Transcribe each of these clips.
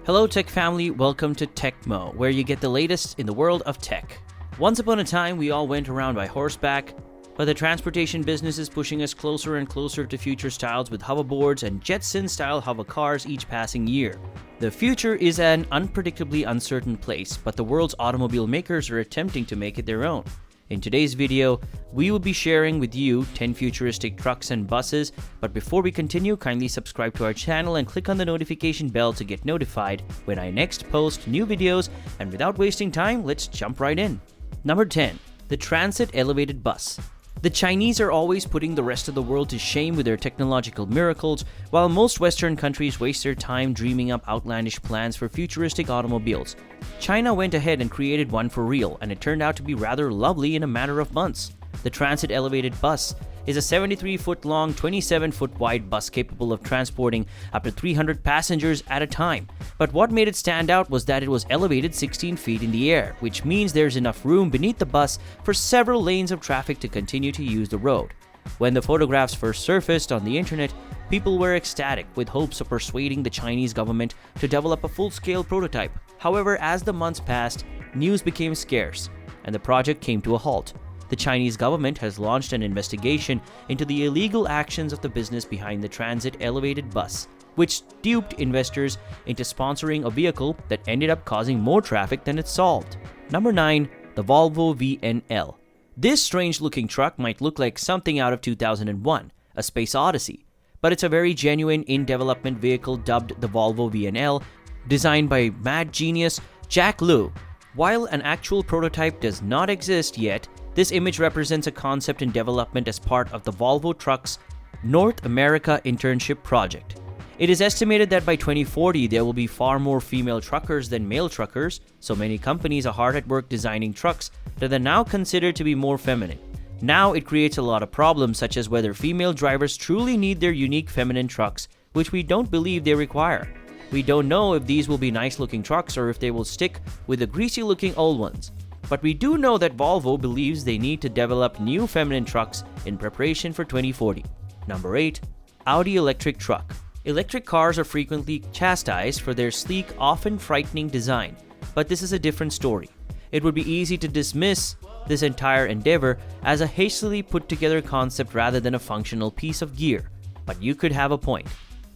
Hello tech family, welcome to Techmo, where you get the latest in the world of tech. Once upon a time, we all went around by horseback, but the transportation business is pushing us closer and closer to future styles with hoverboards and Jetson-style hover cars each passing year. The future is an unpredictably uncertain place, but the world's automobile makers are attempting to make it their own. In today's video, we will be sharing with you 10 futuristic trucks and buses, but before we continue, kindly subscribe to our channel and click on the notification bell to get notified when I next post new videos, and without wasting time, let's jump right in. Number 10. The Transit Elevated Bus. The Chinese are always putting the rest of the world to shame with their technological miracles, while most Western countries waste their time dreaming up outlandish plans for futuristic automobiles. China went ahead and created one for real, and it turned out to be rather lovely in a matter of months. The Transit Elevated Bus is a 73-foot-long, 27-foot-wide bus capable of transporting up to 300 passengers at a time. But what made it stand out was that it was elevated 16 feet in the air, which means there's enough room beneath the bus for several lanes of traffic to continue to use the road. When the photographs first surfaced on the internet, people were ecstatic, with hopes of persuading the Chinese government to develop a full-scale prototype. However, as the months passed, news became scarce, and the project came to a halt. The Chinese government has launched an investigation into the illegal actions of the business behind the Transit Elevated Bus, which duped investors into sponsoring a vehicle that ended up causing more traffic than it solved. Number 9. The Volvo VNL. This strange-looking truck might look like something out of 2001, A Space Odyssey, but it's a very genuine in-development vehicle dubbed the Volvo VNL, designed by mad genius Jack Liu. While an actual prototype does not exist yet, this image represents a concept in development as part of the Volvo Trucks North America internship project. It is estimated that by 2040 there will be far more female truckers than male truckers, so many companies are hard at work designing trucks that are now considered to be more feminine. Now it creates a lot of problems, such as whether female drivers truly need their unique feminine trucks, which we don't believe they require. We don't know if these will be nice looking trucks or if they will stick with the greasy looking old ones. But we do know that Volvo believes they need to develop new feminine trucks in preparation for 2040. Number 8. Audi Electric Truck. Electric cars are frequently chastised for their sleek, often frightening design, but this is a different story. It would be easy to dismiss this entire endeavor as a hastily put together concept rather than a functional piece of gear, but you could have a point.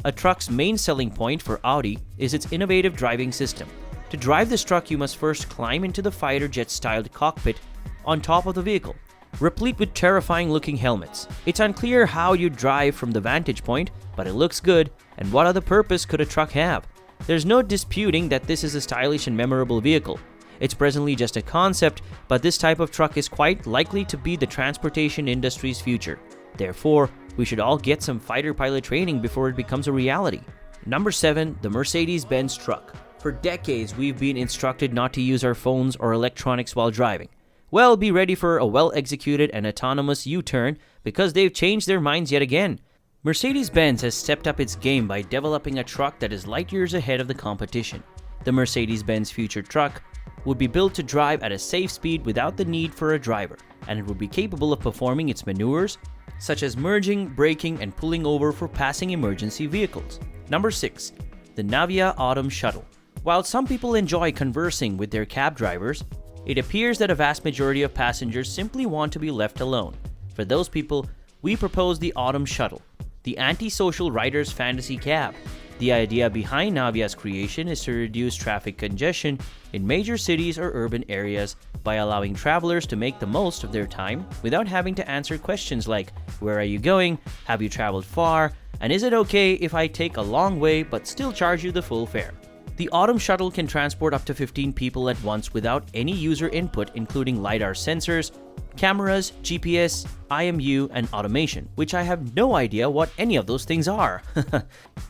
A truck's main selling point for Audi is its innovative driving system. To drive this truck, you must first climb into the fighter jet-styled cockpit on top of the vehicle, replete with terrifying-looking helmets. It's unclear how you drive from the vantage point, but it looks good, and what other purpose could a truck have? There's no disputing that this is a stylish and memorable vehicle. It's presently just a concept, but this type of truck is quite likely to be the transportation industry's future. Therefore, we should all get some fighter pilot training before it becomes a reality. Number 7. The Mercedes-Benz Truck. For decades, we've been instructed not to use our phones or electronics while driving. Well, be ready for a well-executed and autonomous U-turn, because they've changed their minds yet again. Mercedes-Benz has stepped up its game by developing a truck that is light years ahead of the competition. The Mercedes-Benz Future Truck would be built to drive at a safe speed without the need for a driver, and it would be capable of performing its maneuvers, such as merging, braking, and pulling over for passing emergency vehicles. Number 6. The Navia Autumn Shuttle. While some people enjoy conversing with their cab drivers, it appears that a vast majority of passengers simply want to be left alone. For those people, we propose the Autumn Shuttle, the anti-social rider's fantasy cab. The idea behind Navia's creation is to reduce traffic congestion in major cities or urban areas by allowing travelers to make the most of their time without having to answer questions like, "Where are you going? Have you traveled far? And is it okay if I take a long way but still charge you the full fare?" The Autumn Shuttle can transport up to 15 people at once without any user input, including LiDAR sensors, cameras, GPS, IMU, and automation, which I have no idea what any of those things are.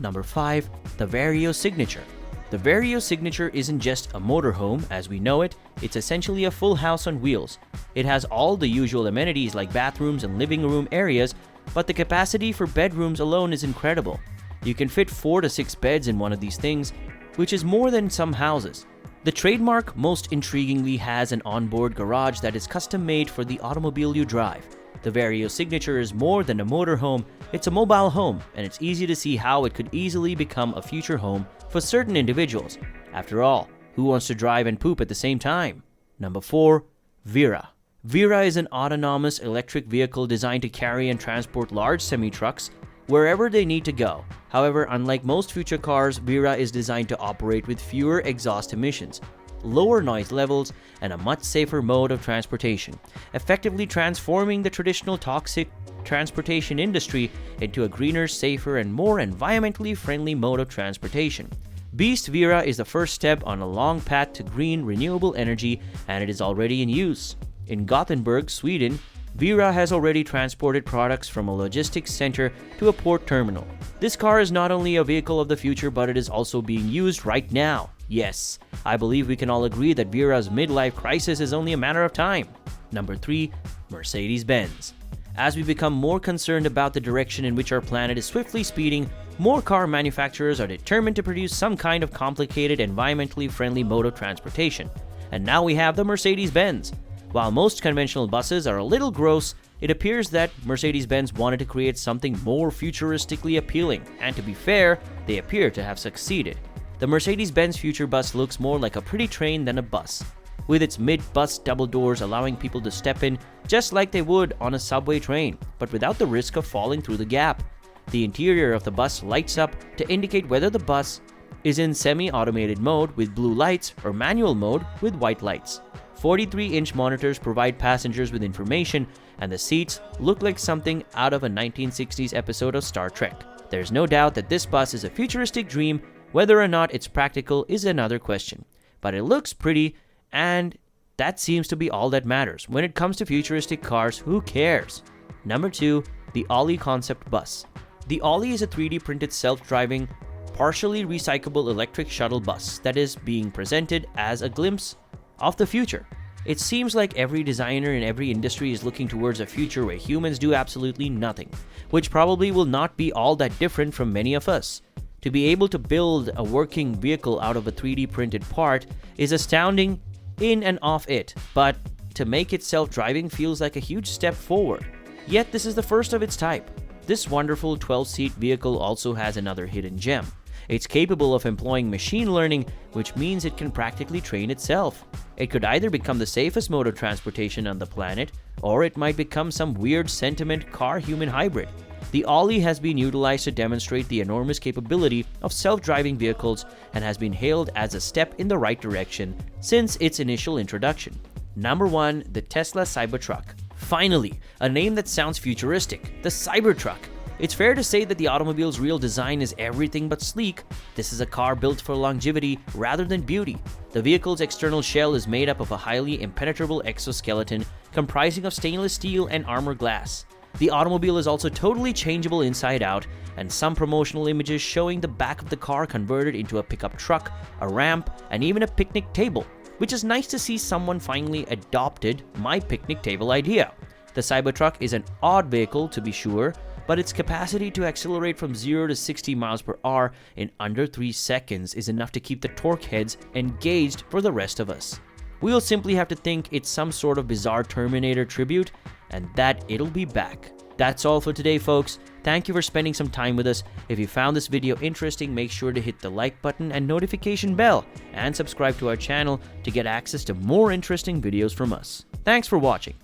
Number 5. The Vario Signature. The Vario Signature isn't just a motorhome as we know it, it's essentially a full house on wheels. It has all the usual amenities like bathrooms and living room areas, but the capacity for bedrooms alone is incredible. You can fit 4 to 6 beds in one of these things, which is more than some houses. The trademark most intriguingly has an onboard garage that is custom made for the automobile you drive. The Vario signature is more than a motorhome, it's a mobile home, and it's easy to see how it could easily become a future home for certain individuals. After all, who wants to drive and poop at the same time? Number 4. Vera. Vera is an autonomous electric vehicle designed to carry and transport large semi-trucks wherever they need to go. However, unlike most future cars, Vera is designed to operate with fewer exhaust emissions, lower noise levels, and a much safer mode of transportation, effectively transforming the traditional toxic transportation industry into a greener, safer, and more environmentally friendly mode of transportation. Beast Vera is the first step on a long path to green, renewable energy, and it is already in use. In Gothenburg, Sweden, Vera has already transported products from a logistics center to a port terminal. This car is not only a vehicle of the future, but it is also being used right now. Yes, I believe we can all agree that Vera's midlife crisis is only a matter of time. Number 3. Mercedes-Benz. As we become more concerned about the direction in which our planet is swiftly speeding, more car manufacturers are determined to produce some kind of complicated, environmentally friendly mode of transportation. And now we have the Mercedes-Benz. While most conventional buses are a little gross, it appears that Mercedes-Benz wanted to create something more futuristically appealing, and to be fair, they appear to have succeeded. The Mercedes-Benz Future Bus looks more like a pretty train than a bus, with its mid-bus double doors allowing people to step in just like they would on a subway train, but without the risk of falling through the gap. The interior of the bus lights up to indicate whether the bus is in semi-automated mode with blue lights or manual mode with white lights. 43-inch monitors provide passengers with information, and the seats look like something out of a 1960s episode of Star Trek. There's no doubt that this bus is a futuristic dream. Whether or not it's practical is another question. But it looks pretty, and that seems to be all that matters. When it comes to futuristic cars, who cares? Number 2. The Ollie Concept Bus. The Ollie is a 3D printed self-driving, partially recyclable electric shuttle bus that is being presented as a glimpse of the future. It seems like every designer in every industry is looking towards a future where humans do absolutely nothing, which probably will not be all that different from many of us. To be able to build a working vehicle out of a 3D printed part is astounding in and of it, but to make it self-driving feels like a huge step forward. Yet this is the first of its type. This wonderful 12-seat vehicle also has another hidden gem. It's capable of employing machine learning, which means it can practically train itself. It could either become the safest mode of transportation on the planet, or it might become some weird sentiment car-human hybrid. The Ollie has been utilized to demonstrate the enormous capability of self-driving vehicles and has been hailed as a step in the right direction since its initial introduction. Number 1. The Tesla Cybertruck. Finally, a name that sounds futuristic, the Cybertruck. It's fair to say that the automobile's real design is everything but sleek. This is a car built for longevity rather than beauty. The vehicle's external shell is made up of a highly impenetrable exoskeleton comprising of stainless steel and armor glass. The automobile is also totally changeable inside out, and some promotional images showing the back of the car converted into a pickup truck, a ramp, and even a picnic table, which is nice to see someone finally adopted my picnic table idea. The Cybertruck is an odd vehicle to be sure, but its capacity to accelerate from 0 to 60 miles per hour in under 3 seconds is enough to keep the torque heads engaged for the rest of us. We'll simply have to think it's some sort of bizarre Terminator tribute, and that it'll be back. That's all for today, folks. Thank you for spending some time with us. If you found this video interesting, make sure to hit the like button and notification bell, and subscribe to our channel to get access to more interesting videos from us. Thanks for watching.